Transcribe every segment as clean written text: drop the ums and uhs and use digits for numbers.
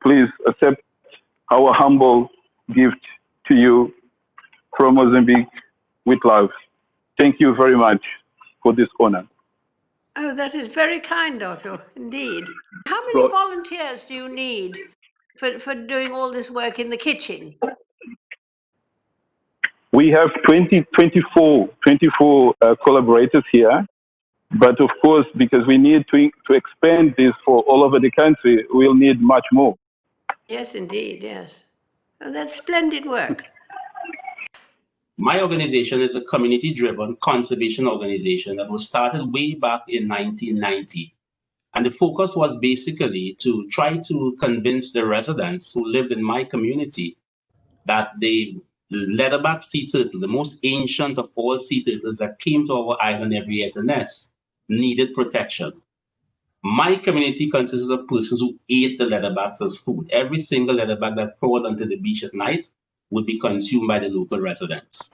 please accept our humble gift to you from Mozambique with love. Thank you very much for this honor. Oh, that is very kind of you, indeed. How many volunteers do you need for doing all this work in the kitchen? We have 24 collaborators here. But of course, because we need to expand this for all over the country, we'll need much more. Yes, indeed, yes. And that's splendid work. My organization is a community-driven conservation organization that was started way back in 1990. And the focus was basically to try to convince the residents who lived in my community that the leatherback sea turtle, the most ancient of all sea turtles that came to our island every year to nest, needed protection. My community consists of persons who ate the leatherbacks as food. Every single leatherback that crawled onto the beach at night would be consumed by the local residents.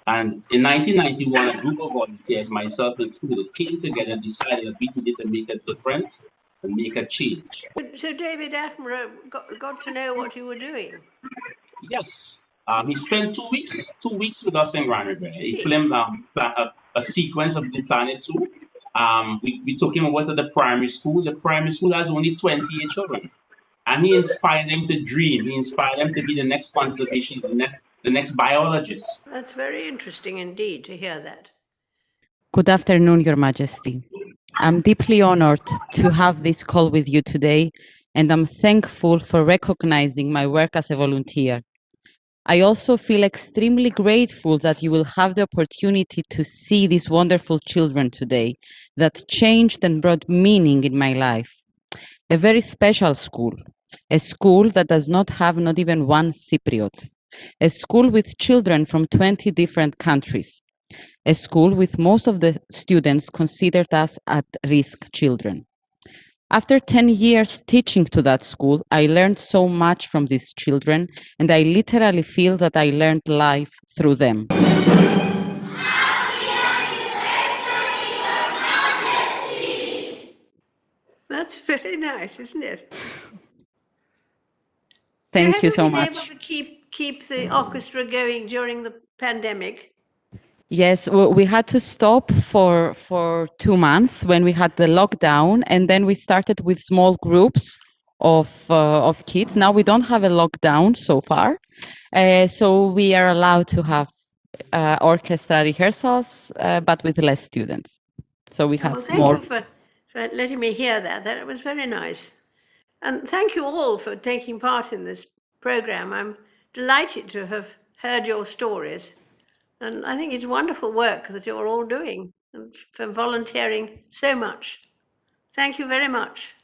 And in 1991, a group of volunteers, myself included, came together and decided that we needed to make a difference and make a change. So David Attenborough got to know what you were doing? Yes. He spent 2 weeks with us in Grand River. He filmed a sequence of the Planet 2. We took him over to the primary school. The primary school has only 28 children. And he inspired them to dream. He inspired them to be the next conservation, the next biologist. That's very interesting indeed to hear that. Good afternoon, Your Majesty. I'm deeply honored to have this call with you today, and I'm thankful for recognizing my work as a volunteer. I also feel extremely grateful that you will have the opportunity to see these wonderful children today that changed and brought meaning in my life. A very special school, a school that does not have not even one Cypriot, a school with children from 20 different countries, a school with most of the students considered as at-risk children. After 10 years teaching to that school, I learned so much from these children, and I literally feel that I learned life through them. That's very nice, isn't it? Thank you so Have you been much. able to keep the orchestra going during the pandemic? Yes, we had to stop for 2 months when we had the lockdown, and then we started with small groups of kids. Now we don't have a lockdown so far, so we are allowed to have orchestra rehearsals, but with less students. So we have more. Thank you for letting me hear that. That was very nice. And thank you all for taking part in this program. I'm delighted to have heard your stories. And I think it's wonderful work that you're all doing and for volunteering so much. Thank you very much.